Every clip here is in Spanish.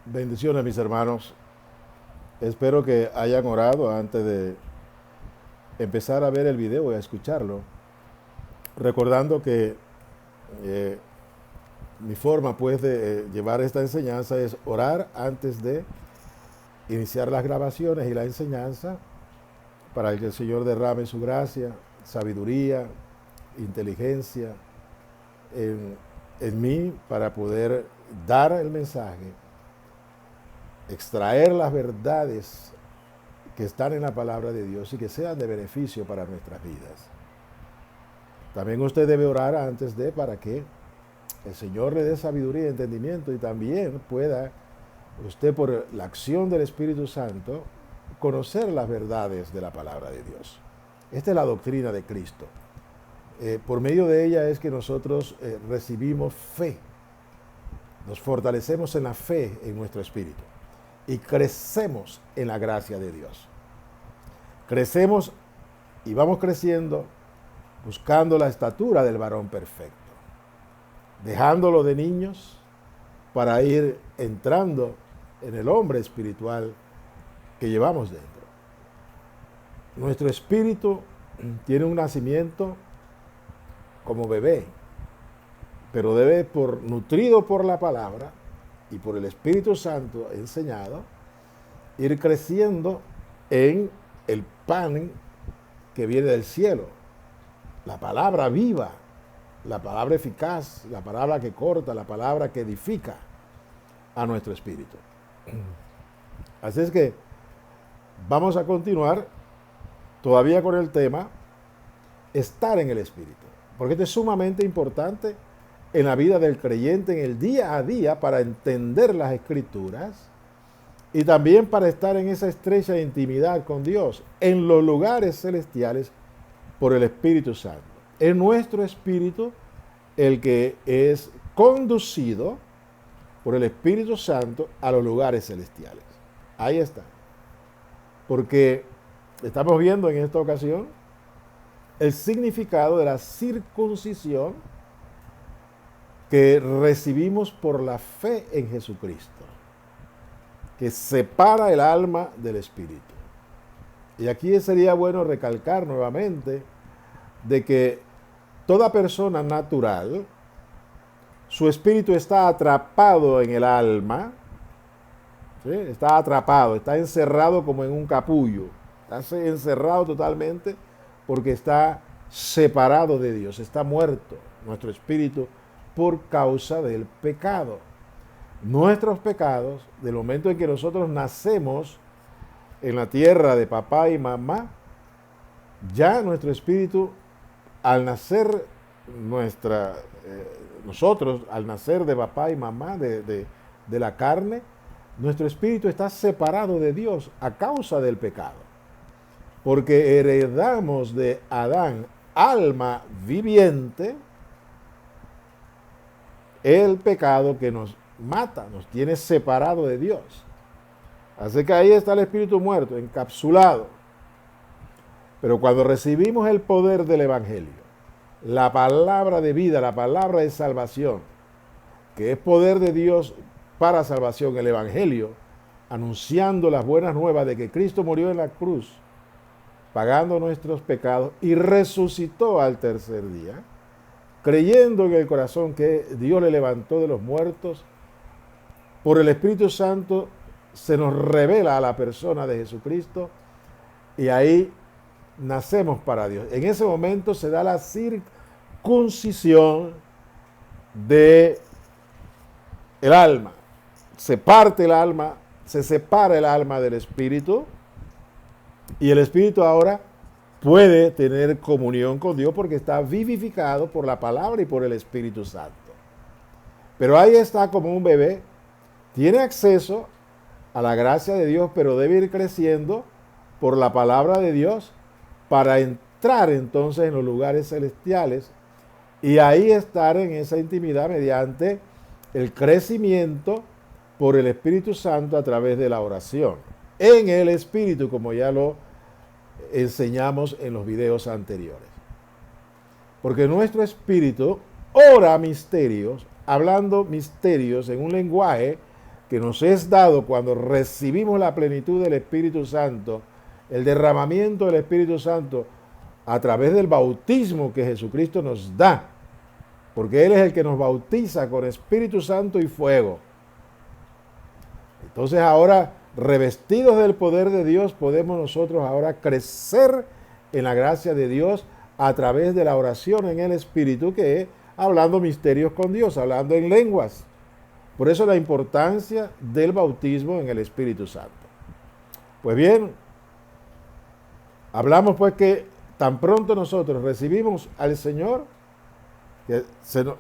Bendiciones, mis hermanos. Espero que hayan orado antes de empezar a ver el video y a escucharlo. Recordando que eh, mi forma pues de llevar esta enseñanza es orar antes de iniciar las grabaciones y la enseñanza para que el Señor derrame su gracia, sabiduría, inteligencia en, en mí para poder dar el mensaje, extraer las verdades que están en la palabra de Dios y que sean de beneficio para nuestras vidas. También usted debe orar antes de para que el Señor le dé sabiduría y entendimiento y también pueda usted por la acción del Espíritu Santo conocer las verdades de la palabra de Dios. Esta es la doctrina de Cristo. Por medio de ella es que nosotros recibimos fe, nos fortalecemos en la fe en nuestro espíritu y crecemos en la gracia de Dios. Crecemos y vamos creciendo buscando la estatura del varón perfecto, dejándolo de niños para ir entrando en el hombre espiritual que llevamos dentro. Nuestro espíritu tiene un nacimiento como bebé, pero debe, nutrido por la palabra y por el Espíritu Santo enseñado, ir creciendo en el pan que viene del cielo, la palabra viva, la palabra eficaz, la palabra que corta, la palabra que edifica a nuestro espíritu. Así es que vamos a continuar todavía con el tema estar en el espíritu, porque esto es sumamente importante en la vida del creyente, en el día a día, para entender las escrituras y también para estar en esa estrecha intimidad con Dios, en los lugares celestiales por el Espíritu Santo. Es nuestro espíritu el que es conducido por el Espíritu Santo a los lugares celestiales. Ahí está. Porque estamos viendo en esta ocasión el significado de la circuncisión que recibimos por la fe en Jesucristo, que separa el alma del espíritu. Y aquí sería bueno recalcar nuevamente de que toda persona natural, su espíritu está atrapado en el alma, ¿sí? Está atrapado, está encerrado como en un capullo, está encerrado totalmente porque está separado de Dios, está muerto nuestro espíritu por causa del pecado. Nuestros pecados, del momento en que nosotros nacemos en la tierra de papá y mamá, ya nuestro espíritu, al nacer nosotros, al nacer de papá y mamá, de la carne, nuestro espíritu está separado de Dios a causa del pecado. Porque heredamos de Adán alma viviente, el pecado que nos mata, nos tiene separado de Dios. Así que ahí está el espíritu muerto, encapsulado. Pero cuando recibimos el poder del Evangelio, la palabra de vida, la palabra de salvación, que es poder de Dios para salvación, el Evangelio, anunciando las buenas nuevas de que Cristo murió en la cruz, pagando nuestros pecados y resucitó al tercer día, creyendo en el corazón que Dios le levantó de los muertos, por el Espíritu Santo se nos revela a la persona de Jesucristo y ahí nacemos para Dios. En ese momento se da la circuncisión de el alma. Se parte el alma, se separa el alma del espíritu y el espíritu ahora puede tener comunión con Dios porque está vivificado por la palabra y por el Espíritu Santo. Pero ahí está como un bebé, tiene acceso a la gracia de Dios, pero debe ir creciendo por la palabra de Dios para entrar entonces en los lugares celestiales y ahí estar en esa intimidad mediante el crecimiento por el Espíritu Santo a través de la oración. En el Espíritu, como ya lo enseñamos en los videos anteriores. Porque nuestro espíritu ora misterios, hablando misterios en un lenguaje que nos es dado cuando recibimos la plenitud del Espíritu Santo, el derramamiento del Espíritu Santo a través del bautismo que Jesucristo nos da, porque Él es el que nos bautiza con Espíritu Santo y fuego. Entonces ahora, revestidos del poder de Dios, podemos nosotros ahora crecer en la gracia de Dios a través de la oración en el Espíritu, que es hablando misterios con Dios, hablando en lenguas. Por eso la importancia del bautismo en el Espíritu Santo. Pues bien, hablamos pues que tan pronto nosotros recibimos al Señor, que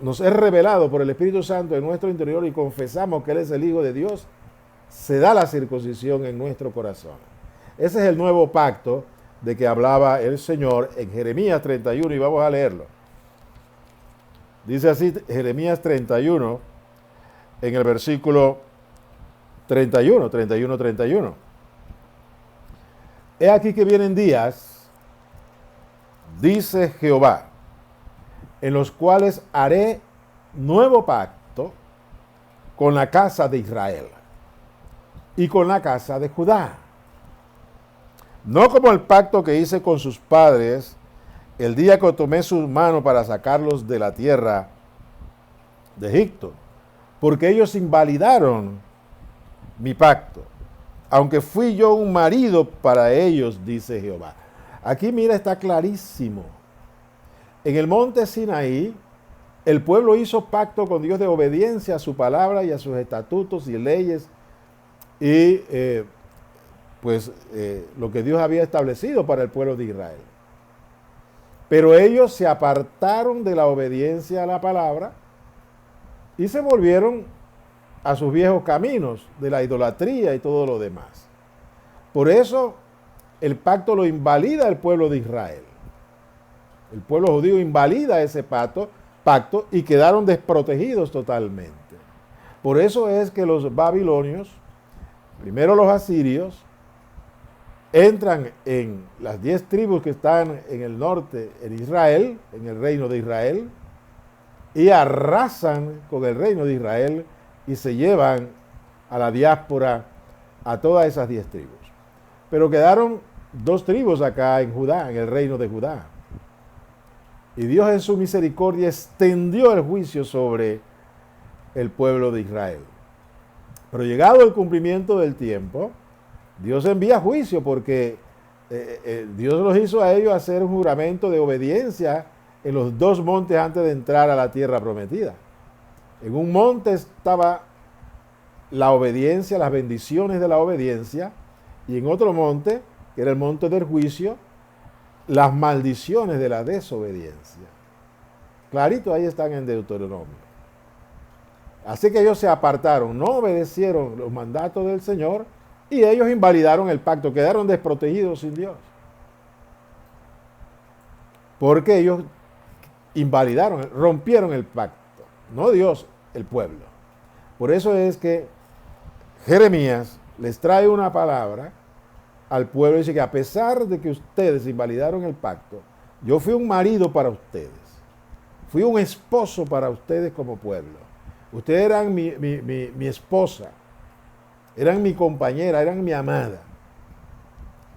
nos es revelado por el Espíritu Santo en nuestro interior y confesamos que Él es el Hijo de Dios, se da la circuncisión en nuestro corazón. Ese es el nuevo pacto de que hablaba el Señor en Jeremías 31 y vamos a leerlo. Dice así Jeremías 31 en el versículo 31. He aquí que vienen días, dice Jehová, en los cuales haré nuevo pacto con la casa de Israel y con la casa de Judá. No como el pacto que hice con sus padres el día que tomé su mano para sacarlos de la tierra de Egipto, porque ellos invalidaron mi pacto, aunque fui yo un marido para ellos, dice Jehová. Aquí mira, está clarísimo. En el monte Sinaí, el pueblo hizo pacto con Dios de obediencia a su palabra y a sus estatutos y leyes y lo que Dios había establecido para el pueblo de Israel. Pero ellos se apartaron de la obediencia a la palabra y se volvieron a sus viejos caminos de la idolatría y todo lo demás. Por eso el pacto lo invalida el pueblo de Israel. El pueblo judío invalida ese pacto y quedaron desprotegidos totalmente. Por eso es que los babilonios, primero los asirios, entran en las 10 tribus que están en el norte, en Israel, en el reino de Israel, y arrasan con el reino de Israel y se llevan a la diáspora a todas esas 10 tribus. Pero quedaron 2 tribus acá en Judá, en el reino de Judá. Y Dios en su misericordia extendió el juicio sobre el pueblo de Israel. Pero llegado el cumplimiento del tiempo, Dios envía juicio porque Dios los hizo a ellos hacer un juramento de obediencia en los 2 montes antes de entrar a la tierra prometida. En un monte estaba la obediencia, las bendiciones de la obediencia, y en otro monte, que era el monte del juicio, las maldiciones de la desobediencia. Clarito, ahí están en Deuteronomio. Así que ellos se apartaron, no obedecieron los mandatos del Señor y ellos invalidaron el pacto, quedaron desprotegidos sin Dios. Porque ellos invalidaron, rompieron el pacto, no Dios, el pueblo. Por eso es que Jeremías les trae una palabra al pueblo y dice que a pesar de que ustedes invalidaron el pacto, yo fui un marido para ustedes, fui un esposo para ustedes como pueblo. Ustedes eran mi esposa, eran mi compañera, eran mi amada.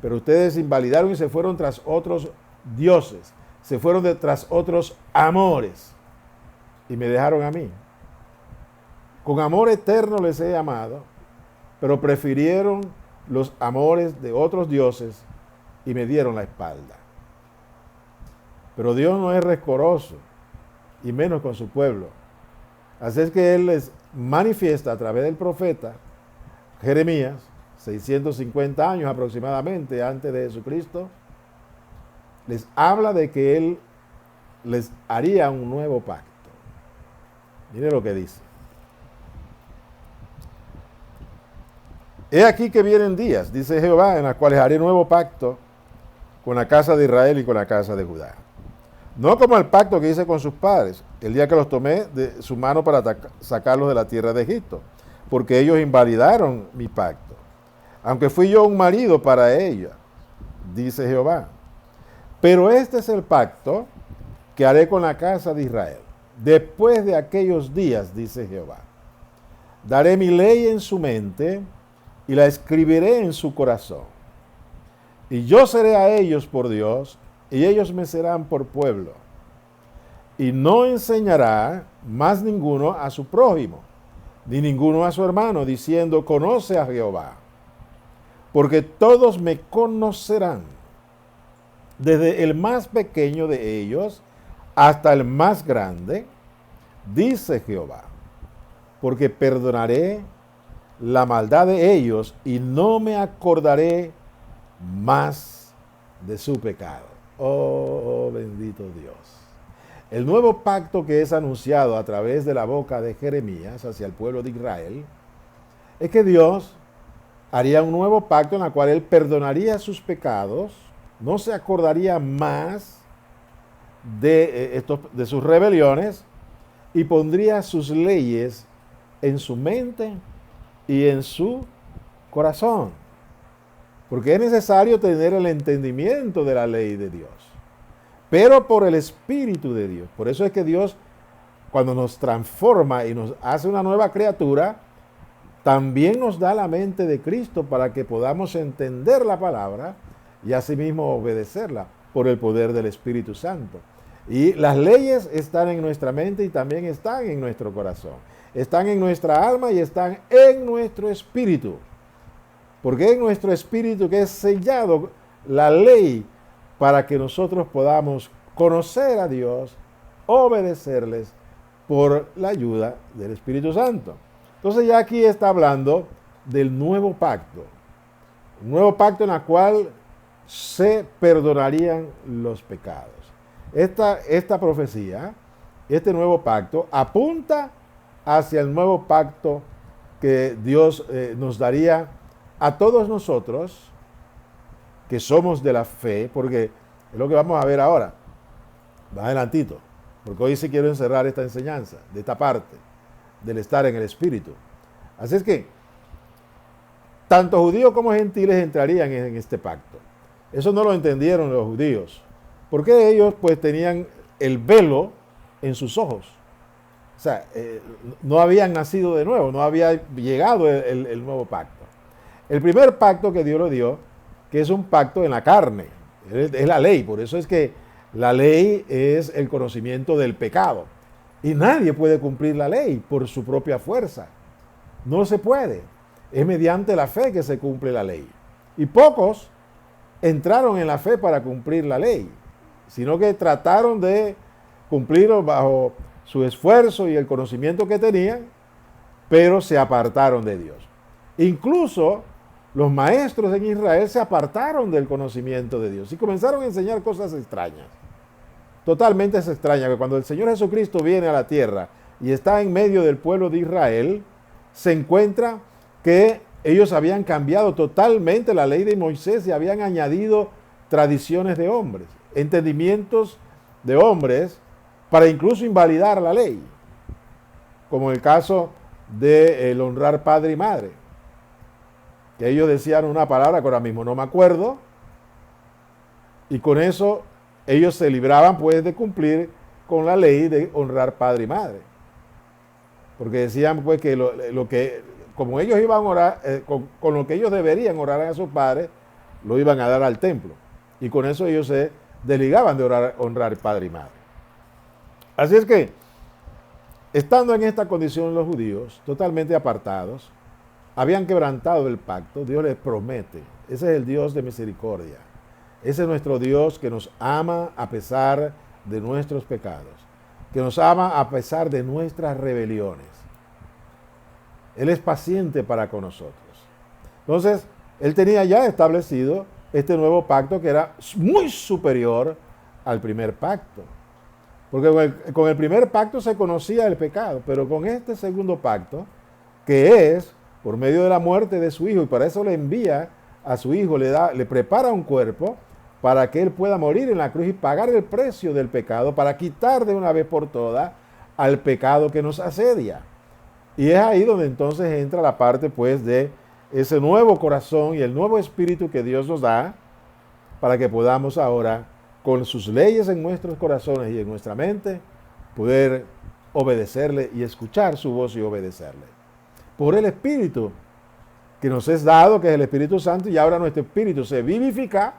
Pero ustedes invalidaron y se fueron tras otros dioses, se fueron tras otros amores y me dejaron a mí. Con amor eterno les he amado, pero prefirieron los amores de otros dioses y me dieron la espalda. Pero Dios no es rencoroso, y menos con su pueblo. Así es que Él les manifiesta a través del profeta Jeremías, 650 años aproximadamente antes de Jesucristo, les habla de que Él les haría un nuevo pacto. Mire lo que dice. He aquí que vienen días, dice Jehová, en los cuales haré nuevo pacto con la casa de Israel y con la casa de Judá. No como el pacto que hice con sus padres, el día que los tomé de su mano para sacarlos de la tierra de Egipto, porque ellos invalidaron mi pacto, aunque fui yo un marido para ella, dice Jehová. Pero este es el pacto que haré con la casa de Israel, después de aquellos días, dice Jehová. daré mi ley en su mente y la escribiré en su corazón. Y yo seré a ellos por Dios, y ellos me serán por pueblo. Y no enseñará más ninguno a su prójimo, ni ninguno a su hermano, diciendo, conoce a Jehová. Porque todos me conocerán, desde el más pequeño de ellos hasta el más grande, dice Jehová. Porque perdonaré la maldad de ellos y no me acordaré más de su pecado. Oh, bendito Dios. El nuevo pacto que es anunciado a través de la boca de Jeremías hacia el pueblo de Israel es que Dios haría un nuevo pacto en el cual Él perdonaría sus pecados, no se acordaría más de sus rebeliones y pondría sus leyes en su mente y en su corazón. Porque es necesario tener el entendimiento de la ley de Dios, pero por el Espíritu de Dios. Por eso es que Dios, cuando nos transforma y nos hace una nueva criatura, también nos da la mente de Cristo para que podamos entender la palabra y asimismo obedecerla por el poder del Espíritu Santo. Y las leyes están en nuestra mente y también están en nuestro corazón. Están en nuestra alma y están en nuestro espíritu. Porque es nuestro espíritu que es sellado la ley para que nosotros podamos conocer a Dios, obedecerles por la ayuda del Espíritu Santo. Entonces ya aquí está hablando del nuevo pacto. Un nuevo pacto en el cual se perdonarían los pecados. Esta profecía, este nuevo pacto, apunta hacia el nuevo pacto que Dios nos daría a todos nosotros que somos de la fe, porque es lo que vamos a ver ahora, más adelantito, porque hoy sí quiero encerrar esta enseñanza, de esta parte, del estar en el Espíritu. Así es que, tanto judíos como gentiles entrarían en este pacto. Eso no lo entendieron los judíos, porque ellos pues tenían el velo en sus ojos. O sea, no habían nacido de nuevo, no había llegado el nuevo pacto. El primer pacto que Dios lo dio, que es un pacto en la carne, es la ley. Por eso es que la ley es el conocimiento del pecado. Y nadie puede cumplir la ley por su propia fuerza. No se puede. Es mediante la fe que se cumple la ley. Y pocos entraron en la fe para cumplir la ley, sino que trataron de cumplirlo bajo su esfuerzo y el conocimiento que tenían, pero se apartaron de Dios. Incluso los maestros en Israel se apartaron del conocimiento de Dios y comenzaron a enseñar cosas extrañas. Totalmente extrañas, que cuando el Señor Jesucristo viene a la tierra y está en medio del pueblo de Israel, se encuentra que ellos habían cambiado totalmente la ley de Moisés y habían añadido tradiciones de hombres, entendimientos de hombres, para incluso invalidar la ley, como el caso de el honrar padre y madre, que ellos decían una palabra que ahora mismo no me acuerdo, y con eso ellos se libraban pues de cumplir con la ley de honrar padre y madre, porque decían pues que como ellos iban a orar, con lo que ellos deberían orar a sus padres, lo iban a dar al templo, y con eso ellos se desligaban de honrar padre y madre. Así es que, estando en esta condición los judíos, totalmente apartados, habían quebrantado el pacto. Dios les promete. Ese es el Dios de misericordia. Ese es nuestro Dios que nos ama a pesar de nuestros pecados, que nos ama a pesar de nuestras rebeliones. Él es paciente para con nosotros. Entonces, Él tenía ya establecido este nuevo pacto que era muy superior al primer pacto. Porque con el primer pacto se conocía el pecado, pero con este segundo pacto, que es por medio de la muerte de su hijo, y para eso le envía a su hijo, le prepara un cuerpo para que él pueda morir en la cruz y pagar el precio del pecado, para quitar de una vez por todas al pecado que nos asedia. Y es ahí donde entonces entra la parte pues de ese nuevo corazón y el nuevo espíritu que Dios nos da para que podamos ahora, con sus leyes en nuestros corazones y en nuestra mente, poder obedecerle y escuchar su voz y obedecerle. por el Espíritu que nos es dado, que es el Espíritu Santo, y ahora nuestro espíritu se vivifica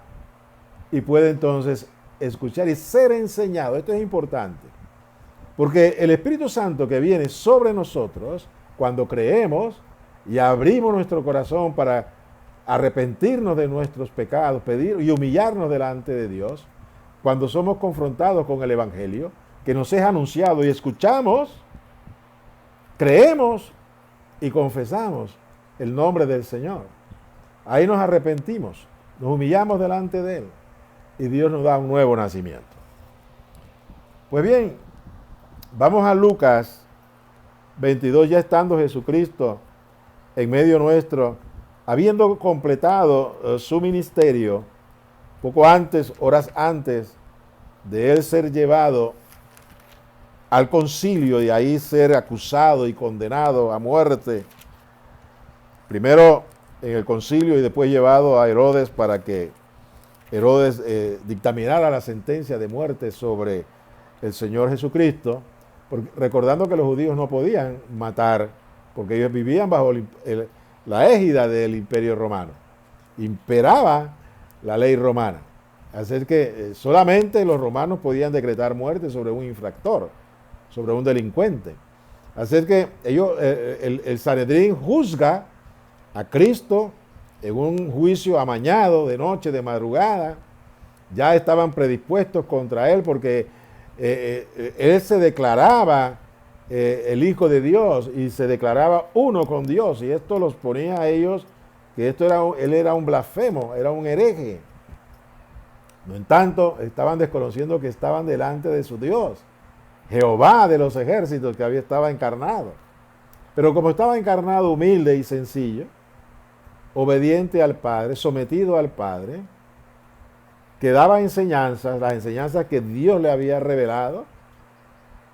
y puede entonces escuchar y ser enseñado. Esto es importante, porque el Espíritu Santo que viene sobre nosotros, cuando creemos y abrimos nuestro corazón para arrepentirnos de nuestros pecados, pedir y humillarnos delante de Dios, cuando somos confrontados con el Evangelio, que nos es anunciado y escuchamos, creemos y confesamos el nombre del Señor. Ahí nos arrepentimos, nos humillamos delante de Él y Dios nos da un nuevo nacimiento. Pues bien, vamos a Lucas 22, ya estando Jesucristo en medio nuestro, habiendo completado su ministerio, poco antes, horas antes de Él ser llevado al concilio y ahí ser acusado y condenado a muerte. Primero en el concilio y después llevado a Herodes para que Herodes dictaminara la sentencia de muerte sobre el Señor Jesucristo, recordando que los judíos no podían matar porque ellos vivían bajo la égida del Imperio Romano. Imperaba la ley romana. Así que solamente los romanos podían decretar muerte sobre un infractor, sobre un delincuente. Así que ellos, el Sanedrín juzga a Cristo en un juicio amañado de noche, de madrugada. Ya estaban predispuestos contra él porque él se declaraba el Hijo de Dios y se declaraba uno con Dios, y esto los ponía a ellos que él era un blasfemo, era un hereje. No en tanto, estaban desconociendo que estaban delante de su Dios, Jehová de los ejércitos, que estaba encarnado. Pero como estaba encarnado, humilde y sencillo, obediente al Padre, sometido al Padre, que daba enseñanzas, las enseñanzas que Dios le había revelado,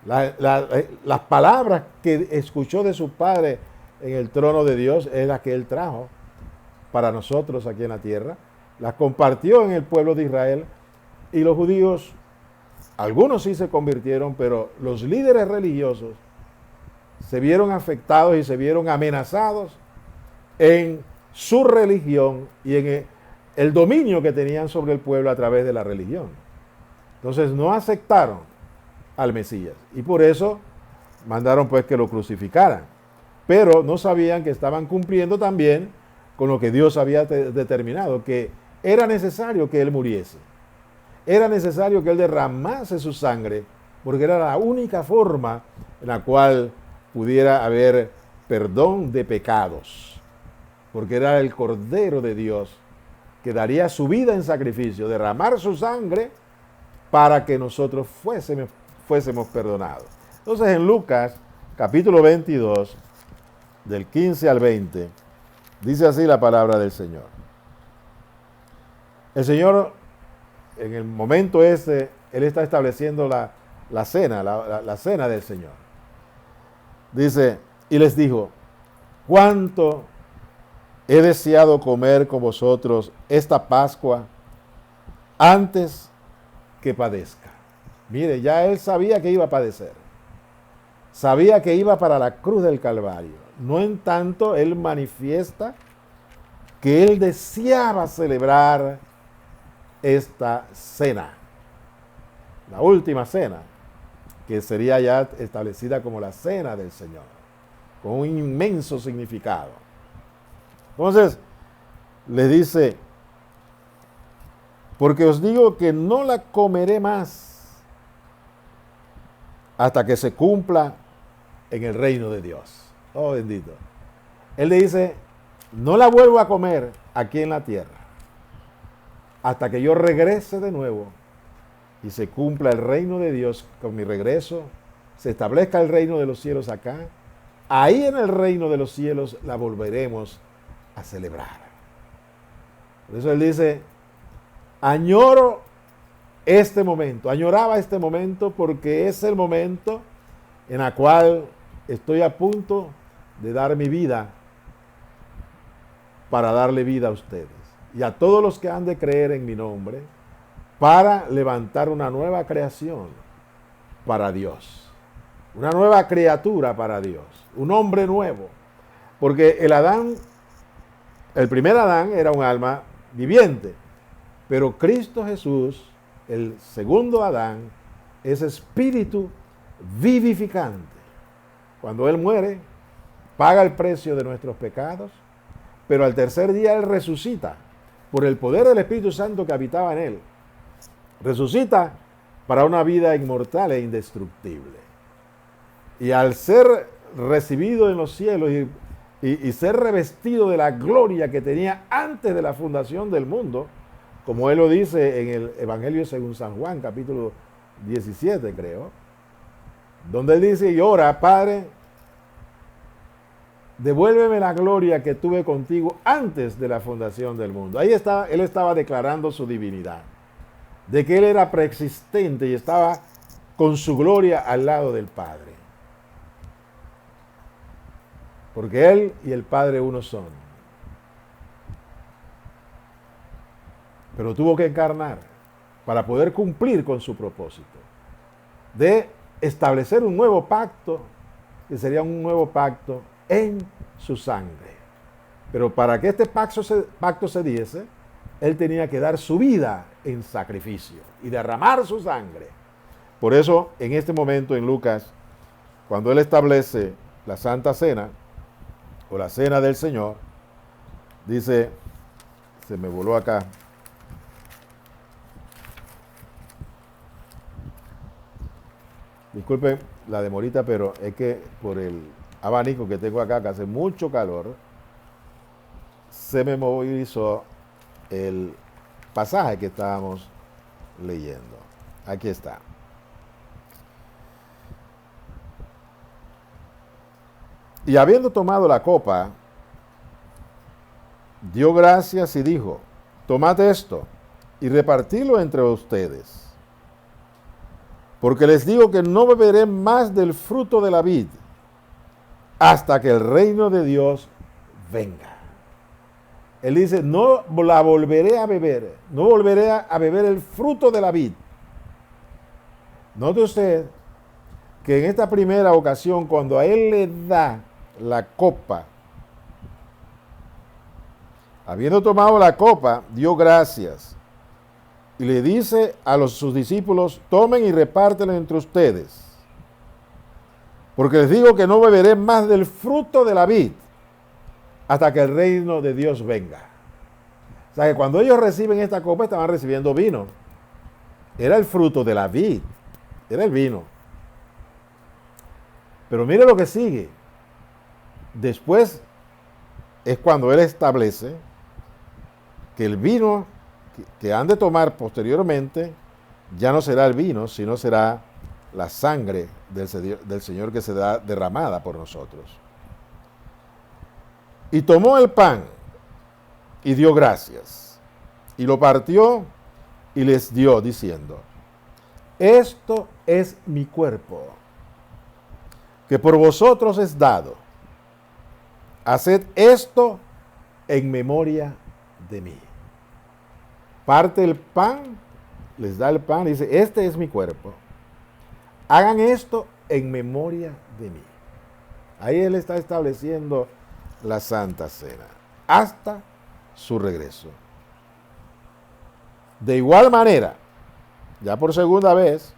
las palabras que escuchó de su Padre en el trono de Dios, es las que Él trajo para nosotros aquí en la tierra, las compartió en el pueblo de Israel, y los judíos, algunos sí se convirtieron, pero los líderes religiosos se vieron afectados y se vieron amenazados en su religión y en el dominio que tenían sobre el pueblo a través de la religión. Entonces no aceptaron al Mesías y por eso mandaron pues que lo crucificaran. Pero no sabían que estaban cumpliendo también con lo que Dios había determinado, que era necesario que Él muriese. Era necesario que Él derramase su sangre, porque era la única forma en la cual pudiera haber perdón de pecados. Porque era el Cordero de Dios que daría su vida en sacrificio, derramar su sangre para que nosotros fuésemos perdonados. Entonces en Lucas capítulo 22, del 15 al 20, dice así la palabra del Señor. El Señor, en el momento ese, Él está estableciendo la cena, la cena del Señor. Dice, y les dijo, ¿cuánto he deseado comer con vosotros esta Pascua antes que padezca? Mire, ya Él sabía que iba a padecer. Sabía que iba para la cruz del Calvario. No en tanto, Él manifiesta que Él deseaba celebrar esta cena, la última cena, que sería ya establecida como la cena del Señor, con un inmenso significado. Entonces, le dice, porque os digo que no la comeré más hasta que se cumpla en el reino de Dios. Oh, bendito. Él le dice, no la vuelvo a comer aquí en la tierra hasta que yo regrese de nuevo y se cumpla el reino de Dios con mi regreso, se establezca el reino de los cielos acá. Ahí en el reino de los cielos la volveremos a celebrar. Por eso Él dice, añoro este momento, añoraba este momento porque es el momento en el cual estoy a punto de dar mi vida para darle vida a ustedes y a todos los que han de creer en mi nombre, para levantar una nueva creación para Dios, una nueva criatura para Dios, un hombre nuevo, Porque el primer Adán era un alma viviente, pero Cristo Jesús, el segundo Adán, es espíritu vivificante. Cuando Él muere, paga el precio de nuestros pecados, pero al tercer día Él resucita por el poder del Espíritu Santo que habitaba en Él. Resucita para una vida inmortal e indestructible. Y al ser recibido en los cielos y ser revestido de la gloria que tenía antes de la fundación del mundo, como Él lo dice en el Evangelio según San Juan, capítulo 17, creo, donde Él dice, y ora, Padre, devuélveme la gloria que tuve contigo antes de la fundación del mundo. Ahí está, Él estaba declarando su divinidad, de que Él era preexistente y estaba con su gloria al lado del Padre. Porque Él y el Padre uno son. Pero tuvo que encarnar para poder cumplir con su propósito de establecer un nuevo pacto, que sería un nuevo pacto en su sangre. Pero para que este pacto se diese, Él tenía que dar su vida en sacrificio y derramar su sangre. Por eso, en este momento en Lucas, cuando Él establece la Santa Cena, o la Cena del Señor, dice, se me voló acá, disculpen la demorita, pero es que por el abanico que tengo acá, que hace mucho calor, se me movilizó el pasaje que estábamos leyendo. Aquí está. Y habiendo tomado la copa, dio gracias y dijo, tomad esto y repartidlo entre ustedes. Porque les digo que no beberé más del fruto de la vid hasta que el reino de Dios venga. Él dice, no la volveré a beber, no volveré a beber el fruto de la vid. Note usted que en esta primera ocasión, cuando a Él le da la copa, habiendo tomado la copa, dio gracias y le dice a sus discípulos, tomen y repártela entre ustedes, porque les digo que no beberé más del fruto de la vid hasta que el reino de Dios venga. O sea que cuando ellos reciben esta copa estaban recibiendo vino. Era el fruto de la vid, era el vino. Pero mire lo que sigue. Después es cuando Él establece que el vino que han de tomar posteriormente ya no será el vino, sino será la sangre del Señor que será derramada por nosotros. Y tomó el pan y dio gracias, y lo partió y les dio, diciendo, esto es mi cuerpo, que por vosotros es dado. Haced esto en memoria de mí. Parte el pan, les da el pan y dice, este es mi cuerpo. Hagan esto en memoria de mí. Ahí Él está estableciendo la Santa Cena hasta su regreso. De igual manera, ya por segunda vez,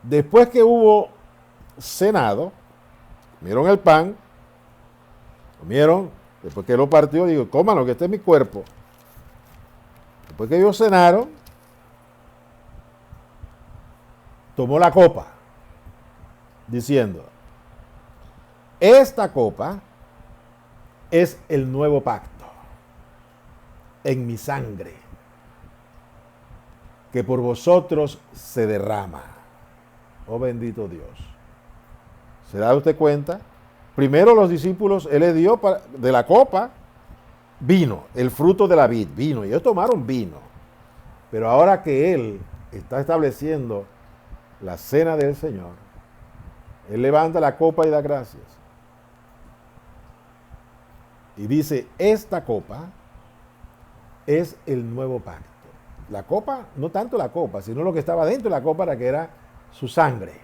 después que hubo cenado, comieron el pan, comieron, después que lo partió, digo, cómanlo, que este es mi cuerpo. Después que ellos cenaron, tomó la copa, diciendo, esta copa es el nuevo pacto en mi sangre, que por vosotros se derrama. Oh bendito Dios. ¿Se da usted cuenta? Primero los discípulos, Él le dio de la copa vino, el fruto de la vid, vino. Y ellos tomaron vino. Pero ahora que Él está estableciendo la cena del Señor, Él levanta la copa y da gracias. Y dice, esta copa es el nuevo pacto. La copa, no tanto la copa, sino lo que estaba dentro de la copa era que era su sangre.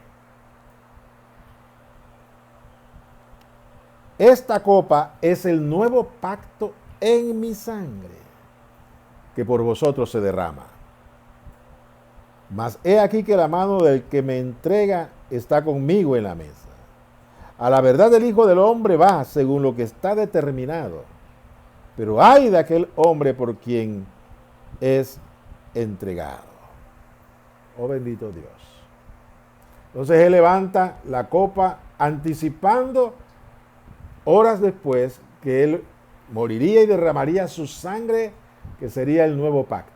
esta copa es el nuevo pacto en mi sangre, que por vosotros se derrama. Mas he aquí que la mano del que me entrega está conmigo en la mesa. A la verdad el Hijo del Hombre va según lo que está determinado, pero ay de aquel hombre por quien es entregado. Oh bendito Dios. Entonces él levanta la copa anticipando horas después que él moriría y derramaría su sangre, que sería el nuevo pacto.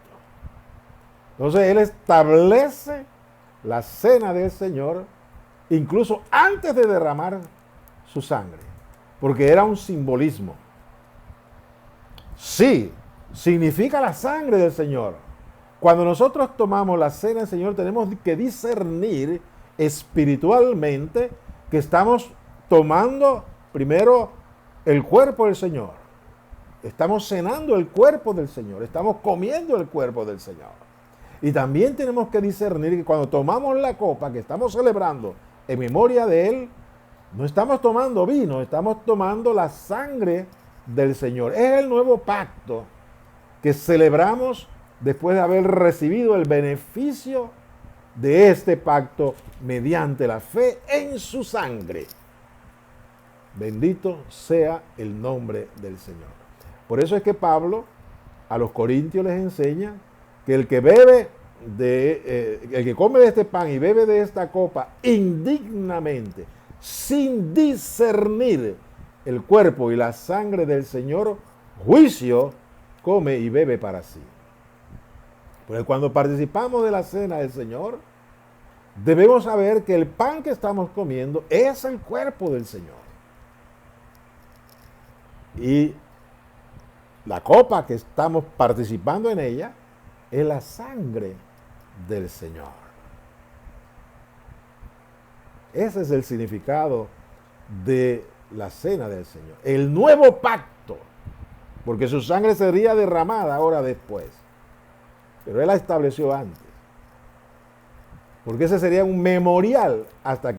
Entonces él establece la cena del Señor incluso antes de derramar su sangre, porque era un simbolismo. Sí, significa la sangre del Señor. Cuando nosotros tomamos la cena del Señor, tenemos que discernir espiritualmente que estamos tomando primero el cuerpo del Señor. Estamos cenando el cuerpo del Señor, estamos comiendo el cuerpo del Señor. Y también tenemos que discernir que cuando tomamos la copa que estamos celebrando en memoria de Él, no estamos tomando vino, estamos tomando la sangre del Señor. Es el nuevo pacto que celebramos después de haber recibido el beneficio de este pacto mediante la fe en su sangre. Bendito sea el nombre del Señor. Por eso es que Pablo a los corintios les enseña que el que bebe el que come de este pan y bebe de esta copa indignamente, sin discernir el cuerpo y la sangre del Señor, juicio come y bebe para sí. Porque cuando participamos de la cena del Señor, debemos saber que el pan que estamos comiendo es el cuerpo del Señor. Y la copa que estamos participando en ella es la sangre del Señor. Ese es el significado de la cena del Señor. El nuevo pacto, porque su sangre sería derramada ahora después. Pero Él la estableció antes. Porque ese sería un memorial hasta